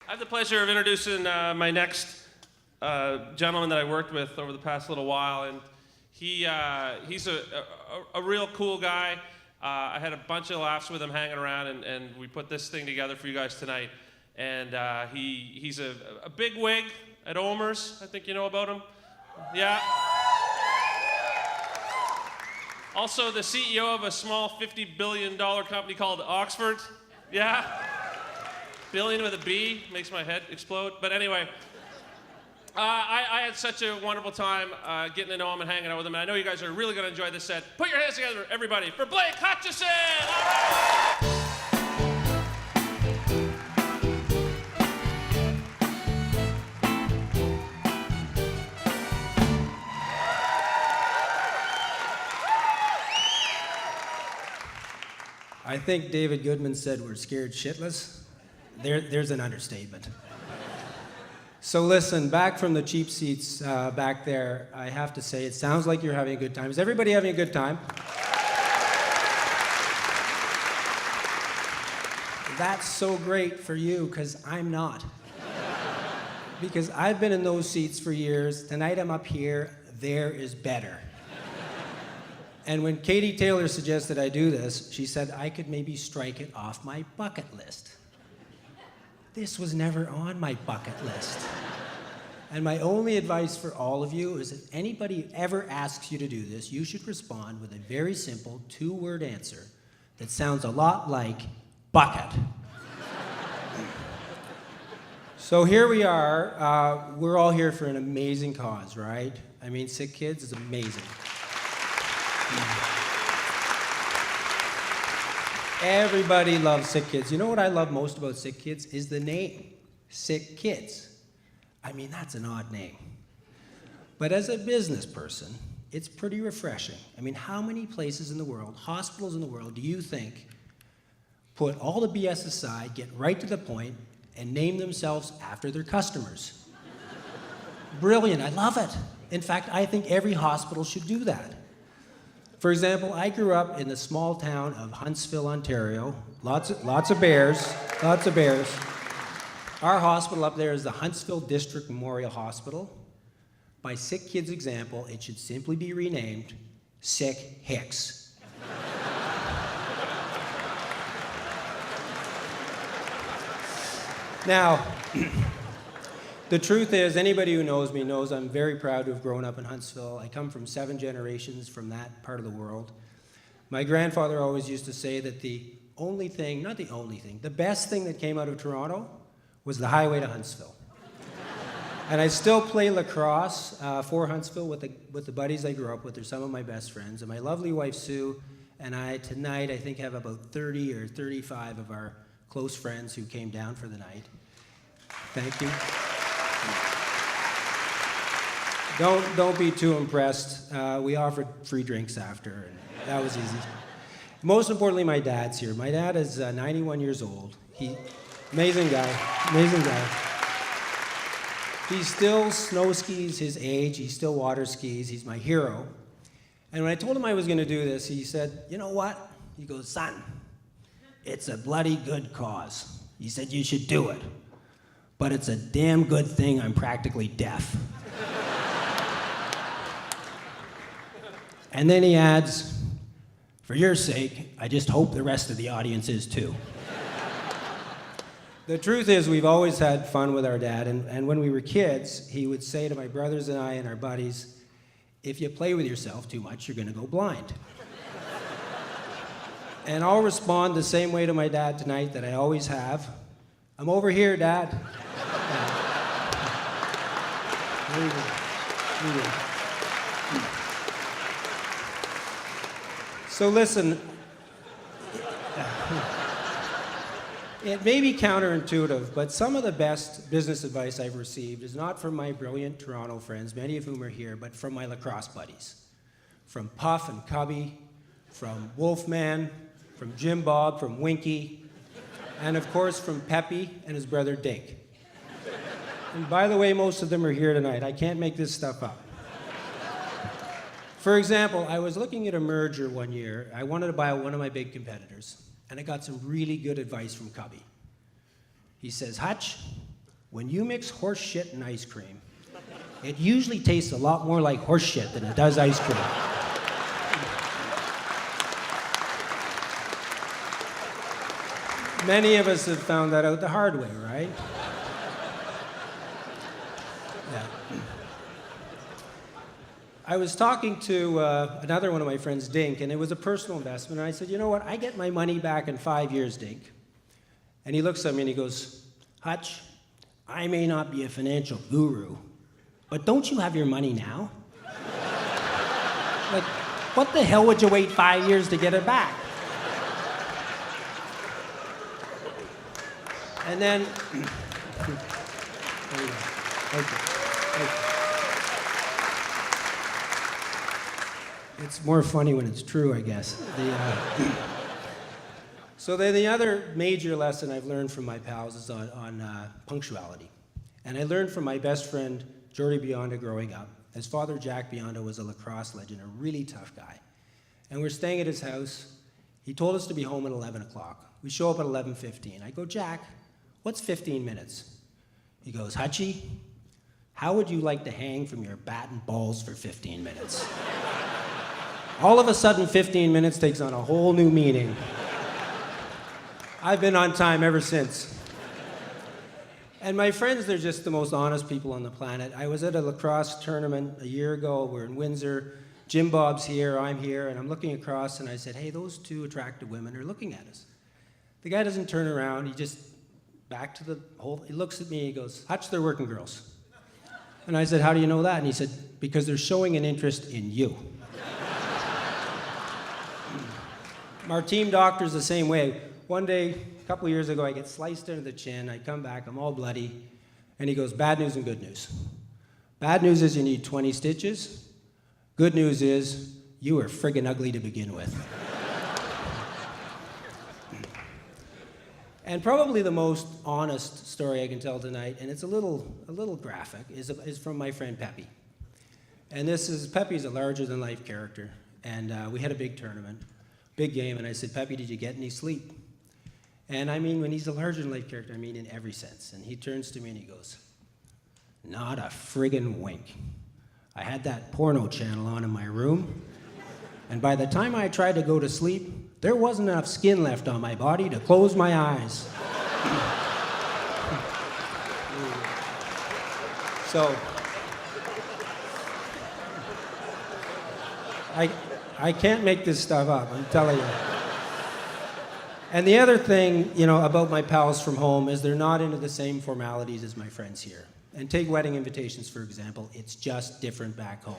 I have the pleasure of introducing my next gentleman that I worked with over the past little while, and he's a real cool guy. I had a bunch of laughs with him hanging around, and we put this thing together for you guys tonight. And he's a big wig at Humour's. I think you know about him. Yeah. Also the CEO of a small $50 billion company called Oxford. Yeah. Billion with a B, makes my head explode. But anyway, I had such a wonderful time getting to know him and hanging out with him. And I know you guys are really going to enjoy this set. Put your hands together, everybody, for Blake Hutcheson! All right. I think David Goodman said we're scared shitless. There's an understatement. So listen, back from the cheap seats back there, I have to say, it sounds like you're having a good time. Is everybody having a good time? That's so great for you, because I'm not. Because I've been in those seats for years. Tonight I'm up here, there is better. And when Katie Taylor suggested I do this, she said I could maybe strike it off my bucket list. This was never on my bucket list. And my only advice for all of you is if anybody ever asks you to do this, you should respond with a very simple two-word answer that sounds a lot like bucket. So here we are. We're all here for an amazing cause, right? I mean, Sick Kids is amazing. Everybody loves Sick Kids. You know what I love most about Sick Kids is the name, Sick Kids. I mean, that's an odd name. But as a business person, it's pretty refreshing. I mean, how many places in the world, hospitals in the world, do you think put all the BS aside, get right to the point, and name themselves after their customers? Brilliant, I love it. In fact, I think every hospital should do that. For example, I grew up in the small town of Huntsville, Ontario. Lots of bears, lots of bears. Our hospital up there is the Huntsville District Memorial Hospital. By Sick Kids' example, it should simply be renamed Sick Hicks. Now, the truth is, anybody who knows me knows I'm very proud to have grown up in Huntsville. I come from 7 generations from that part of the world. My grandfather always used to say that the only thing, not the only thing, the best thing that came out of Toronto was the highway to Huntsville. And I still play lacrosse for Huntsville with the buddies I grew up with. They're some of my best friends. And my lovely wife, Sue, and I tonight, I think, have about 30 or 35 of our close friends who came down for the night. Thank you. Don't be too impressed. We offered free drinks after, and that was easy. Most importantly, my dad's here. My dad is 91 years old. Amazing guy, amazing guy. He still snow skis his age. He still water skis. He's my hero. And when I told him I was going to do this, he said, you know what? He goes, son, it's a bloody good cause. He said, you should do it. But it's a damn good thing I'm practically deaf. And then he adds, for your sake, I just hope the rest of the audience is too. The truth is, we've always had fun with our dad, and when we were kids, he would say to my brothers and I and our buddies, if you play with yourself too much, you're gonna go blind. And I'll respond the same way to my dad tonight that I always have. I'm over here, Dad. There you go. There you go. So listen, it may be counterintuitive, but some of the best business advice I've received is not from my brilliant Toronto friends, many of whom are here, but from my lacrosse buddies. From Puff and Cubby, from Wolfman, from Jim Bob, from Winky, and of course from Peppy and his brother Dink. And by the way, most of them are here tonight. I can't make this stuff up. For example, I was looking at a merger one year. I wanted to buy one of my big competitors, and I got some really good advice from Cubby. He says, Hutch, when you mix horse shit and ice cream, it usually tastes a lot more like horse shit than it does ice cream. Many of us have found that out the hard way, right? Yeah. I was talking to another one of my friends, Dink, and it was a personal investment. And I said, you know what? I get my money back in 5 years, Dink. And he looks at me and he goes, Hutch, I may not be a financial guru, but don't you have your money now? Like, what the hell would you wait 5 years to get it back? And then, there you go. Thank you. It's more funny when it's true, I guess. So then the other major lesson I've learned from my pals is on punctuality. And I learned from my best friend, Jordy Bionda, growing up. His father, Jack Bionda, was a lacrosse legend, a really tough guy. And we're staying at his house. He told us to be home at 11 o'clock. We show up at 11:15. I go, Jack, what's 15 minutes? He goes, Hutchie, how would you like to hang from your bat and balls for 15 minutes? All of a sudden, 15 minutes takes on a whole new meaning. I've been on time ever since. And my friends, they're just the most honest people on the planet. I was at a lacrosse tournament a year ago. We're in Windsor. Jim Bob's here, I'm here, and I'm looking across, and I said, hey, those two attractive women are looking at us. The guy doesn't turn around. He just back to the whole, he looks at me, he goes, Hutch, they're working girls. And I said, how do you know that? And he said, because they're showing an interest in you. Our team doctor's the same way. One day, a couple of years ago, I get sliced under the chin. I come back, I'm all bloody. And he goes, bad news and good news. Bad news is you need 20 stitches. Good news is you were friggin' ugly to begin with. And probably the most honest story I can tell tonight, and it's a little graphic, is from my friend Pepe. And Pepe's a larger-than-life character. And we had a big tournament. Big game, and I said, Pepe, did you get any sleep? And I mean, when he's a larger-than-life character, I mean in every sense. And he turns to me and he goes, not a friggin' wink. I had that porno channel on in my room, and by the time I tried to go to sleep, there wasn't enough skin left on my body to close my eyes. So, I can't make this stuff up, I'm telling you. And the other thing, about my pals from home is they're not into the same formalities as my friends here. And take wedding invitations, for example. It's just different back home.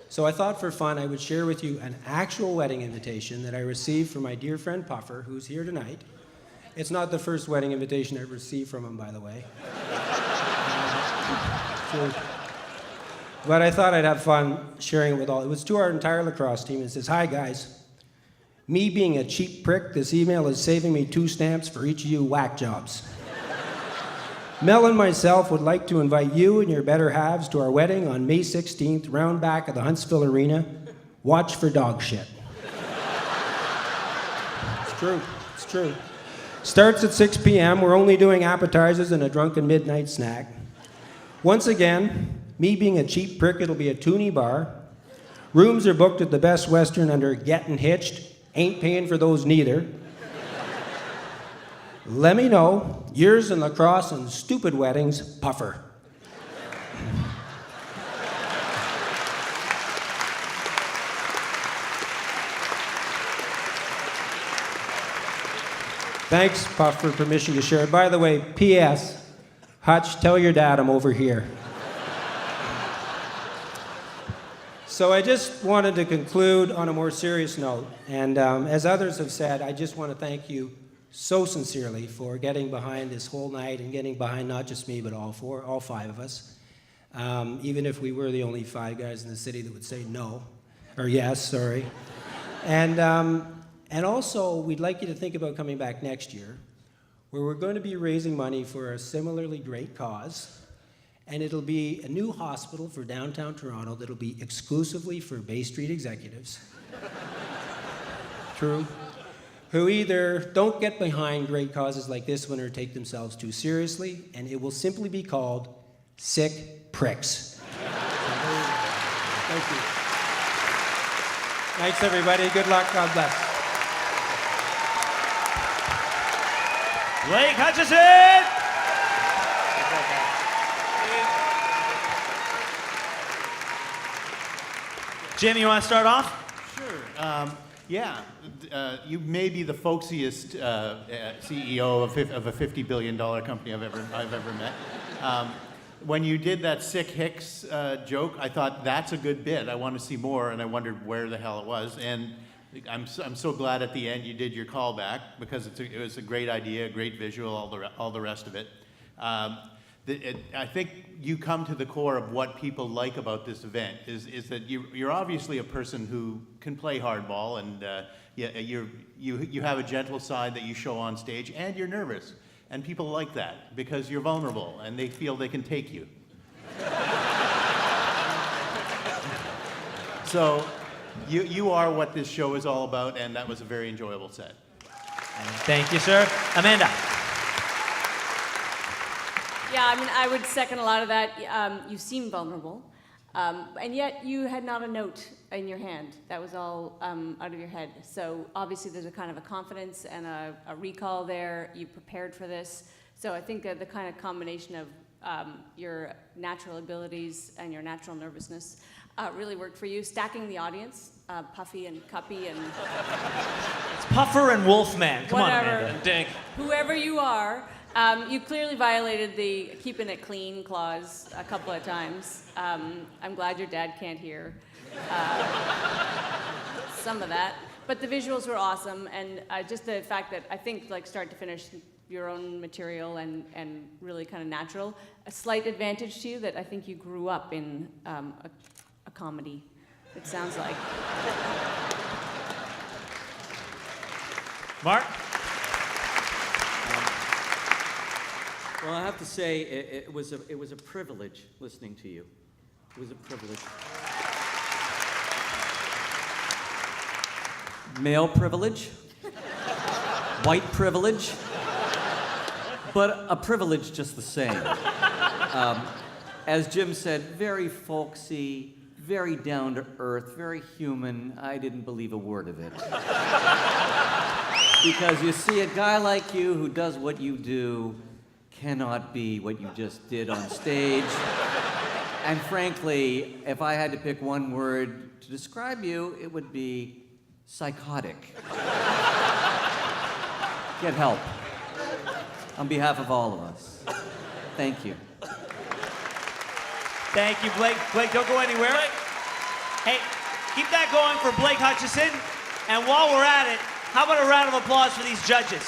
So I thought for fun I would share with you an actual wedding invitation that I received from my dear friend Puffer, who's here tonight. It's not the first wedding invitation I've received from him, by the way. But I thought I'd have fun sharing it with all. It was to our entire lacrosse team. It says, hi, guys. Me being a cheap prick, this email is saving me 2 stamps for each of you whack jobs. Mel and myself would like to invite you and your better halves to our wedding on May 16th, round back at the Huntsville Arena. Watch for dog shit. It's true. It's true. Starts at 6 p.m. We're only doing appetizers and a drunken midnight snack. Once again, me being a cheap prick, it'll be a toonie bar. Rooms are booked at the Best Western under Getting Hitched. Ain't paying for those neither. Let me know. Yours in lacrosse and stupid weddings, Puffer. Thanks, Puff, for permission to share it. By the way, P.S. Hutch, tell your dad I'm over here. So I just wanted to conclude on a more serious note. And as others have said, I just want to thank you so sincerely for getting behind this whole night and getting behind not just me, but all 5 of us. Even if we were the only 5 guys in the city that would say no, or yes, sorry. And also, we'd like you to think about coming back next year, where we're going to be raising money for a similarly great cause. And it'll be a new hospital for downtown Toronto that'll be exclusively for Bay Street executives. True. who either don't get behind great causes like this one or take themselves too seriously, and it will simply be called Sick Pricks. Thank you. Thanks, everybody. Good luck. God bless. Blake Hutcheson! Jim, you want to start off? Sure. You may be the folksiest CEO of a $50 billion company I've ever met. When you did that Sick Hicks joke, I thought that's a good bit. I want to see more, and I wondered where the hell it was. And I'm so glad at the end you did your callback because it was a great idea, a great visual, all the rest of it. I think you come to the core of what people like about this event is that you're obviously a person who can play hardball, and you have a gentle side that you show on stage, and you're nervous, and people like that because you're vulnerable and they feel they can take you. So you are what this show is all about, and that was a very enjoyable set. Thank you, sir. Amanda. Yeah, I mean, I would second a lot of that. You seem vulnerable, and yet you had not a note in your hand. That was all out of your head. So obviously there's a kind of a confidence and a recall there. You prepared for this. So I think the kind of combination of your natural abilities and your natural nervousness really worked for you. Stacking the audience, Puffy and Cuppy and It's Puffer and Wolfman. Come on, whatever, Amanda. Dink. whoever you are. You clearly violated the keeping it clean clause a couple of times. I'm glad your dad can't hear some of that. But the visuals were awesome, and just the fact that I think, like, start to finish, your own material and really kind of natural. A slight advantage to you that I think you grew up in a comedy, it sounds like. Mark? Well, I have to say, it was a privilege listening to you. It was a privilege. Male privilege, white privilege, but a privilege just the same. As Jim said, very folksy, very down to earth, very human. I didn't believe a word of it. Because you see, a guy like you who does what you do cannot be what you just did on stage. And frankly, if I had to pick one word to describe you, it would be psychotic. Get help. On behalf of all of us. Thank you. Thank you, Blake. Blake, don't go anywhere. Hey, keep that going for Blake Hutcheson. And while we're at it, how about a round of applause for these judges?